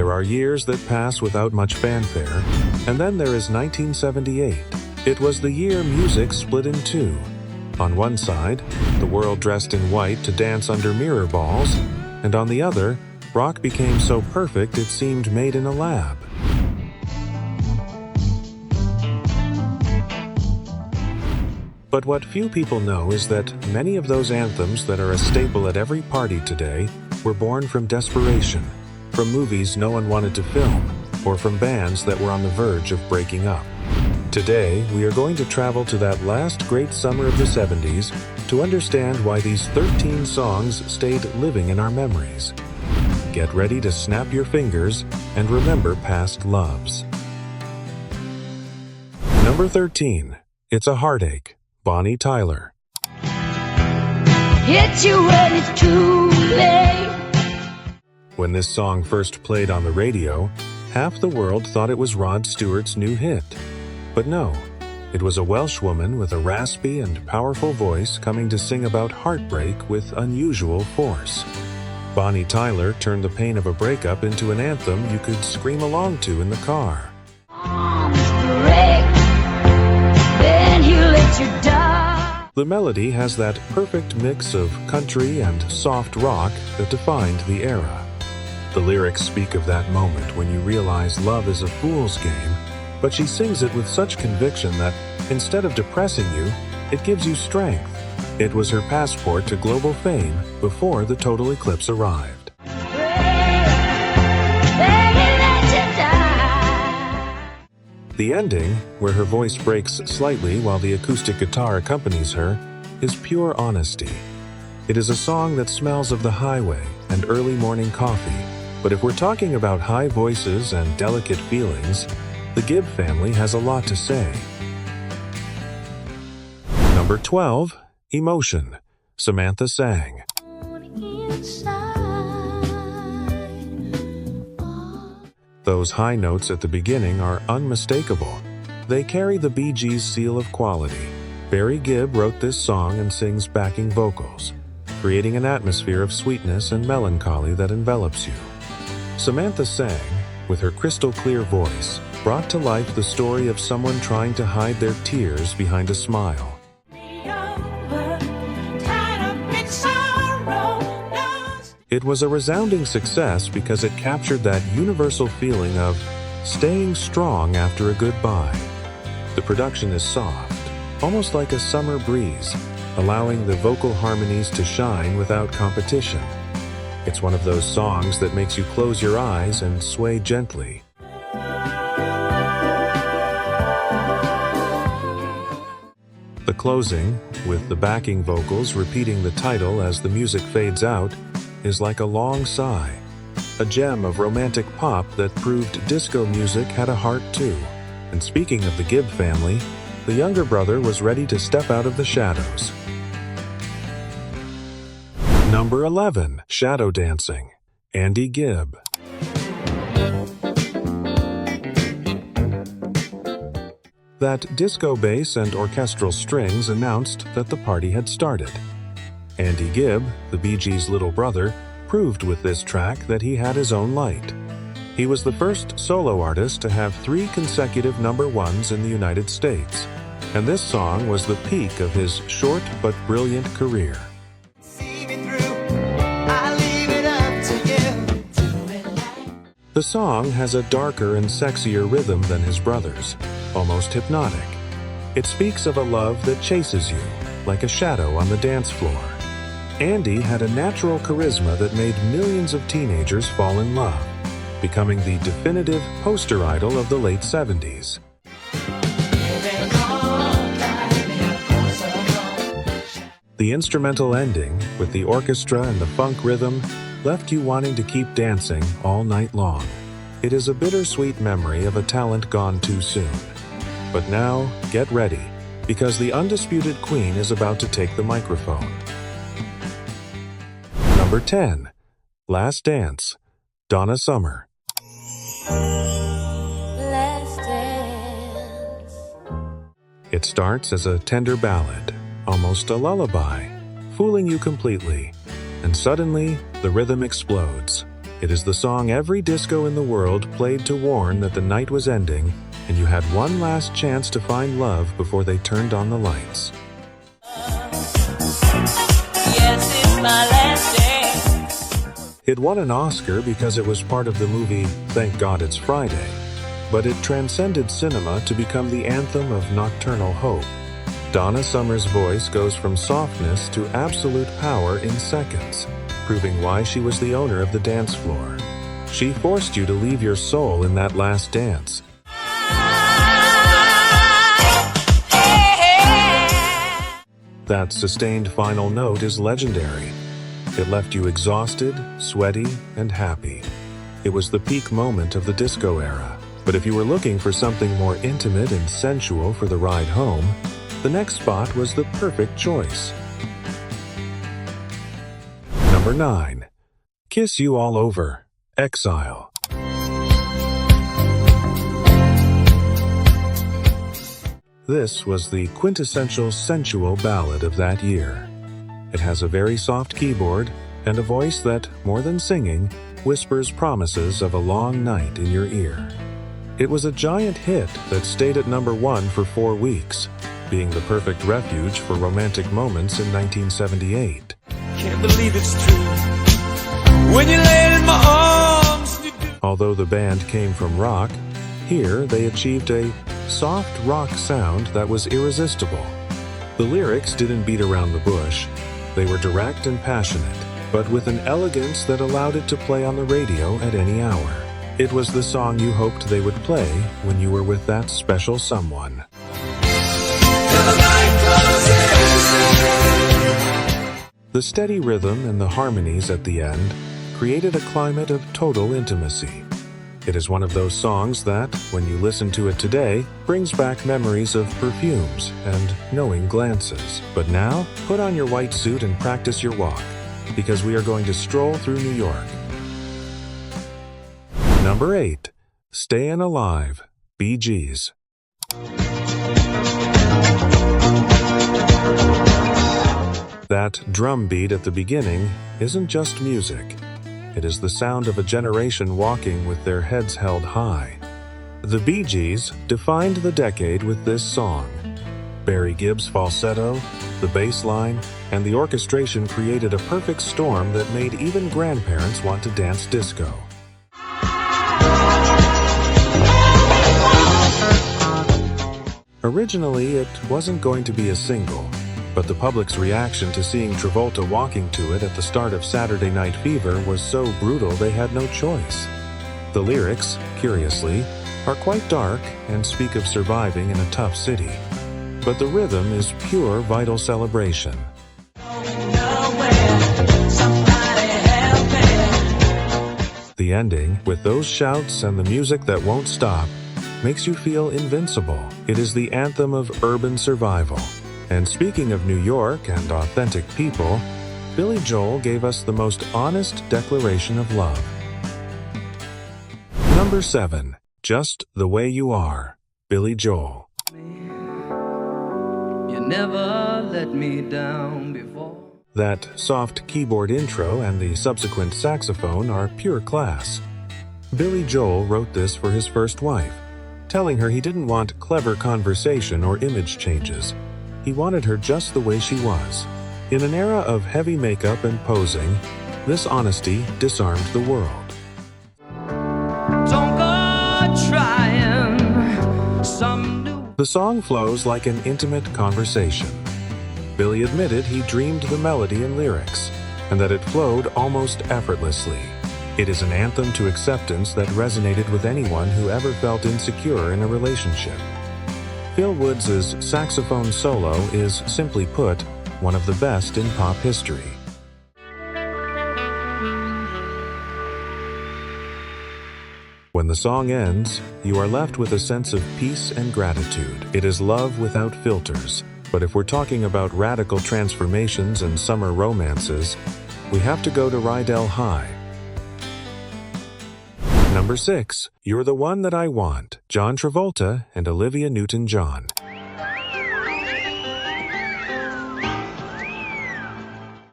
There are years that pass without much fanfare, and then there is 1978. It was the year music split in two. On one side, the world dressed in white to dance under mirror balls, and on the other, rock became so perfect it seemed made in a lab. But what few people know is that many of those anthems that are a staple at every party today were born from desperation, from movies no one wanted to film, or from bands that were on the verge of breaking up. Today, we are going to travel to that last great summer of the 70s to understand why these 13 songs stayed living in our memories. Get ready to snap your fingers and remember past loves. Number 13. It's a Heartache, Bonnie Tyler. Hit you when it's too late. When this song first played on the radio, half the world thought it was Rod Stewart's new hit. But no, it was a Welsh woman with a raspy and powerful voice coming to sing about heartbreak with unusual force. Bonnie Tyler turned the pain of a breakup into an anthem you could scream along to in the car. Arms break, then he'll let you die. The melody has that perfect mix of country and soft rock that defined the era. The lyrics speak of that moment when you realize love is a fool's game, but she sings it with such conviction that, instead of depressing you, it gives you strength. It was her passport to global fame before the total eclipse arrived. The ending, where her voice breaks slightly while the acoustic guitar accompanies her, is pure honesty. It is a song that smells of the highway and early morning coffee, but if we're talking about high voices and delicate feelings, the Gibb family has a lot to say. Number 12, Emotion, Samantha Sang. Those high notes at the beginning are unmistakable. They carry the Bee Gees' seal of quality. Barry Gibb wrote this song and sings backing vocals, creating an atmosphere of sweetness and melancholy that envelops you. Samantha Sang, with her crystal-clear voice, brought to life the story of someone trying to hide their tears behind a smile. It was a resounding success because it captured that universal feeling of staying strong after a goodbye. The production is soft, almost like a summer breeze, allowing the vocal harmonies to shine without competition. It's one of those songs that makes you close your eyes and sway gently. The closing, with the backing vocals repeating the title as the music fades out, is like a long sigh, a gem of romantic pop that proved disco music had a heart too. And speaking of the Gibb family, the younger brother was ready to step out of the shadows. Number 11, Shadow Dancing, Andy Gibb. That disco bass and orchestral strings announced that the party had started. Andy Gibb, the Bee Gees' little brother, proved with this track that he had his own light. He was the first solo artist to have 3 consecutive number ones in the United States, and this song was the peak of his short but brilliant career. The song has a darker and sexier rhythm than his brother's, almost hypnotic. It speaks of a love that chases you, like a shadow on the dance floor. Andy had a natural charisma that made millions of teenagers fall in love, becoming the definitive poster idol of the late 70s. The instrumental ending, with the orchestra and the funk rhythm, left you wanting to keep dancing all night long. It is a bittersweet memory of a talent gone too soon. But now, get ready, because the undisputed queen is about to take the microphone. Number 10, Last Dance, Donna Summer. Last dance. It starts as a tender ballad, almost a lullaby, fooling you completely, and suddenly the rhythm explodes. It is the song every disco in the world played to warn that the night was ending and you had one last chance to find love before they turned on the lights. Yes, it's my last dance. It won an Oscar because it was part of the movie Thank God It's Friday, but it transcended cinema to become the anthem of nocturnal hope. Donna Summer's voice goes from softness to absolute power in seconds, proving why she was the owner of the dance floor. She forced you to leave your soul in that last dance. That sustained final note is legendary. It left you exhausted, sweaty, and happy. It was the peak moment of the disco era. But if you were looking for something more intimate and sensual for the ride home, the next spot was the perfect choice. Number 9. Kiss You All Over, Exile. This was the quintessential sensual ballad of that year. It has a very soft keyboard and a voice that, more than singing, whispers promises of a long night in your ear. It was a giant hit that stayed at number 1 for 4 weeks, being the perfect refuge for romantic moments in 1978. Can't believe it's true. When you lay in my arms, you do. Although the band came from rock, here they achieved a soft rock sound that was irresistible. The lyrics didn't beat around the bush. They were direct and passionate, but with an elegance that allowed it to play on the radio at any hour. It was the song you hoped they would play when you were with that special someone. The steady rhythm and the harmonies at the end created a climate of total intimacy. It is one of those songs that, when you listen to it today, brings back memories of perfumes and knowing glances. But now, put on your white suit and practice your walk, because we are going to stroll through New York. Number 8. Stayin' Alive, Bee Gees. That drum beat at the beginning isn't just music. It is the sound of a generation walking with their heads held high. The Bee Gees defined the decade with this song. Barry Gibb's falsetto, the bass line, and the orchestration created a perfect storm that made even grandparents want to dance disco. Originally, it wasn't going to be a single, but the public's reaction to seeing Travolta walking to it at the start of Saturday Night Fever was so brutal they had no choice. The lyrics, curiously, are quite dark and speak of surviving in a tough city. But the rhythm is pure vital celebration. The ending, with those shouts and the music that won't stop, makes you feel invincible. It is the anthem of urban survival. And speaking of New York and authentic people, Billy Joel gave us the most honest declaration of love. Number 7. Just the Way You Are, Billy Joel. You never let me down before. That soft keyboard intro and the subsequent saxophone are pure class. Billy Joel wrote this for his first wife, telling her he didn't want clever conversation or image changes. He wanted her just the way she was. In an era of heavy makeup and posing, this honesty disarmed the world. Don't go trying some new. The song flows like an intimate conversation. Billy admitted he dreamed the melody and lyrics, and that it flowed almost effortlessly. It is an anthem to acceptance that resonated with anyone who ever felt insecure in a relationship. Phil Woods' saxophone solo is, simply put, one of the best in pop history. When the song ends, you are left with a sense of peace and gratitude. It is love without filters. But if we're talking about radical transformations and summer romances, we have to go to Rydell High. Number 6. You're the One That I Want, John Travolta and Olivia Newton-John.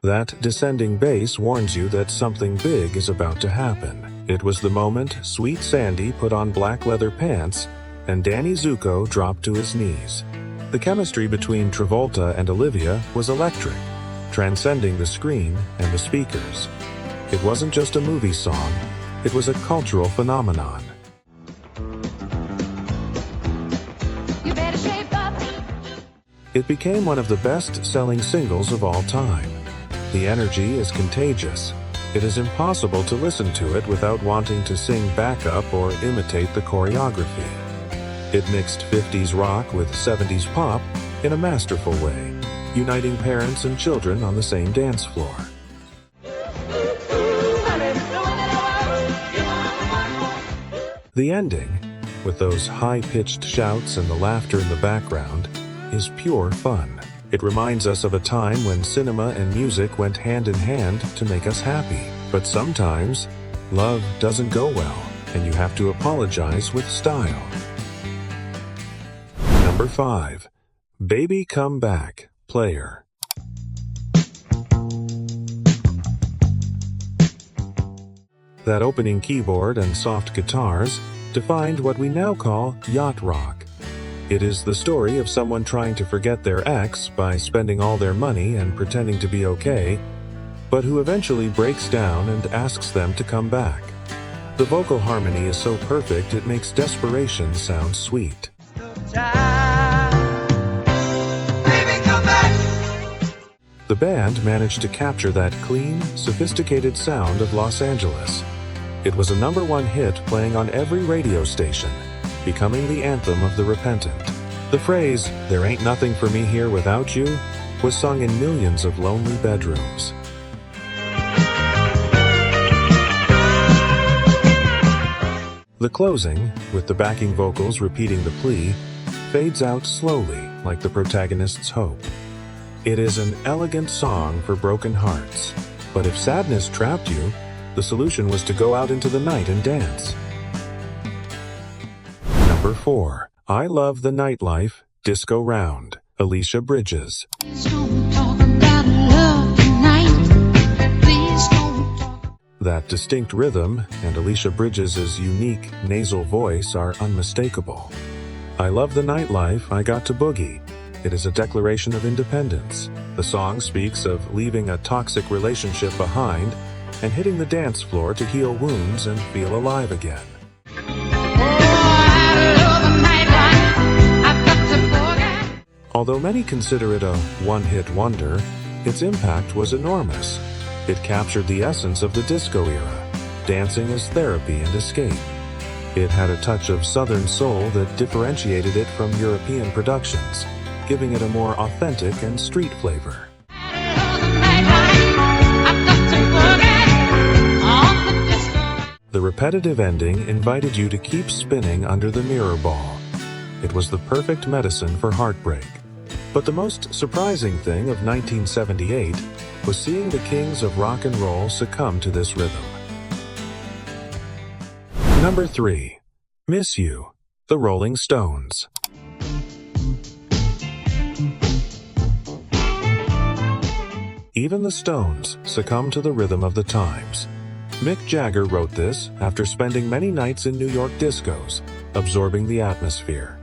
That descending bass warns you that something big is about to happen. It was the moment Sweet Sandy put on black leather pants and Danny Zuko dropped to his knees. The chemistry between Travolta and Olivia was electric, transcending the screen and the speakers. It wasn't just a movie song, it was a cultural phenomenon. You better shape up. It became one of the best-selling singles of all time. The energy is contagious. It is impossible to listen to it without wanting to sing backup or imitate the choreography. It mixed 50s rock with 70s pop in a masterful way, uniting parents and children on the same dance floor. The ending, with those high-pitched shouts and the laughter in the background, is pure fun. It reminds us of a time when cinema and music went hand in hand to make us happy. But sometimes, love doesn't go well, and you have to apologize with style. Number 5. Baby Come Back, Player. That opening keyboard and soft guitars defined what we now call yacht rock. It is the story of someone trying to forget their ex by spending all their money and pretending to be okay, but who eventually breaks down and asks them to come back. The vocal harmony is so perfect it makes desperation sound sweet. The band managed to capture that clean, sophisticated sound of Los Angeles. It was a #1 hit playing on every radio station, becoming the anthem of the repentant. The phrase, "There ain't nothing for me here without you," was sung in millions of lonely bedrooms. The closing, with the backing vocals repeating the plea, fades out slowly like the protagonist's hope. It is an elegant song for broken hearts, but if sadness trapped you, the solution was to go out into the night and dance. Number 4. I Love the Nightlife, Disco Round, Alicia Bridges. That distinct rhythm and Alicia Bridges' unique nasal voice are unmistakable. I love the nightlife, I got to boogie. It is a declaration of independence. The song speaks of leaving a toxic relationship behind and hitting the dance floor to heal wounds and feel alive again. Although many consider it a one-hit wonder, its impact was enormous. It captured the essence of the disco era, dancing as therapy and escape. It had a touch of Southern soul that differentiated it from European productions, giving it a more authentic and street flavor. The repetitive ending invited you to keep spinning under the mirror ball. It was the perfect medicine for heartbreak. But the most surprising thing of 1978 was seeing the kings of rock and roll succumb to this rhythm. Number 3. Miss You, The Rolling Stones. Even the Stones succumb to the rhythm of the times. Mick Jagger wrote this after spending many nights in New York discos, absorbing the atmosphere.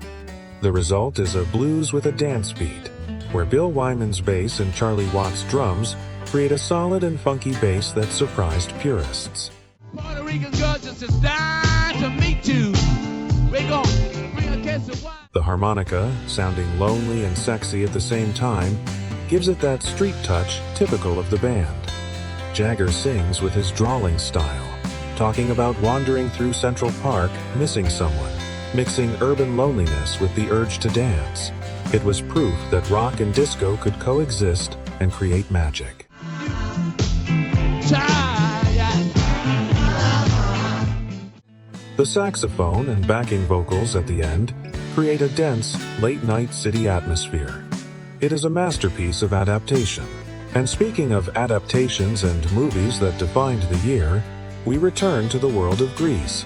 The result is a blues with a dance beat, where Bill Wyman's bass and Charlie Watts' drums create a solid and funky bass that surprised purists. Puerto Rican girl just is dying to meet you. We gon' bring a case of wine. The harmonica, sounding lonely and sexy at the same time, gives it that street touch typical of the band. Jagger sings with his drawling style, talking about wandering through Central Park, missing someone, mixing urban loneliness with the urge to dance. It was proof that rock and disco could coexist and create magic. The saxophone and backing vocals at the end create a dense, late-night city atmosphere. It is a masterpiece of adaptation. And speaking of adaptations and movies that defined the year, we return to the world of Grease.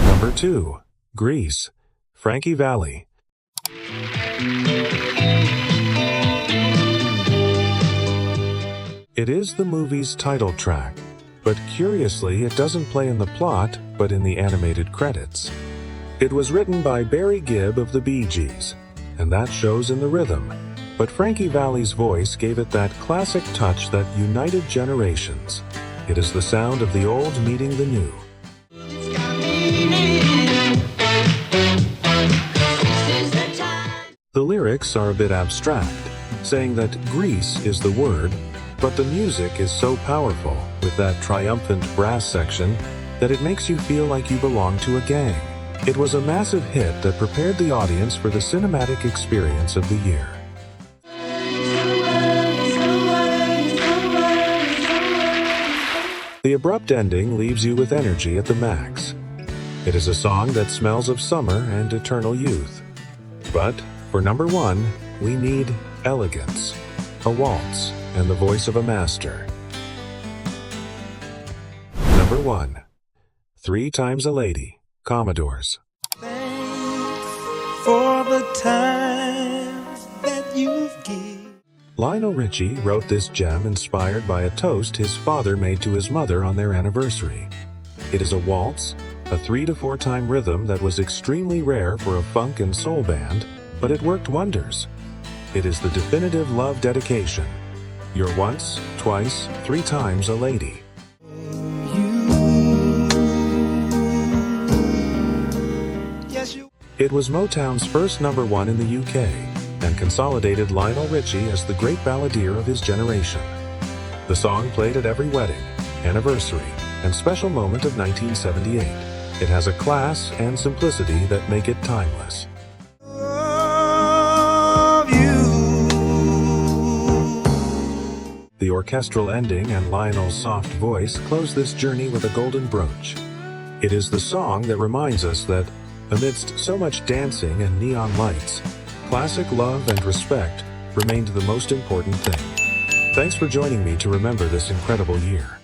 Number 2. Grease, Frankie Valli. It is the movie's title track, but curiously it doesn't play in the plot, but in the animated credits. It was written by Barry Gibb of the Bee Gees, and that shows in the rhythm, but Frankie Valli's voice gave it that classic touch that united generations. It is the sound of the old meeting the new. The lyrics are a bit abstract, saying that Grease is the word, but the music is so powerful, with that triumphant brass section, that it makes you feel like you belong to a gang. It was a massive hit that prepared the audience for the cinematic experience of the year. The abrupt ending leaves you with energy at the max. It is a song that smells of summer and eternal youth. But for number one, we need elegance, a waltz, and the voice of a master. Number 1. 3 Times a Lady, Commodores. For the times that you've given. Lionel Richie wrote this gem inspired by a toast his father made to his mother on their anniversary. It is a waltz, a 3 to 4 time rhythm that was extremely rare for a funk and soul band, but it worked wonders. It is the definitive love dedication. You're once, twice, 3 times a lady. It was Motown's first number 1 in the UK, and consolidated Lionel Richie as the great balladeer of his generation. The song played at every wedding, anniversary, and special moment of 1978. It has a class and simplicity that make it timeless. The orchestral ending and Lionel's soft voice close this journey with a golden brooch. It is the song that reminds us that, amidst so much dancing and neon lights, classic love and respect remained the most important thing. Thanks for joining me to remember this incredible year.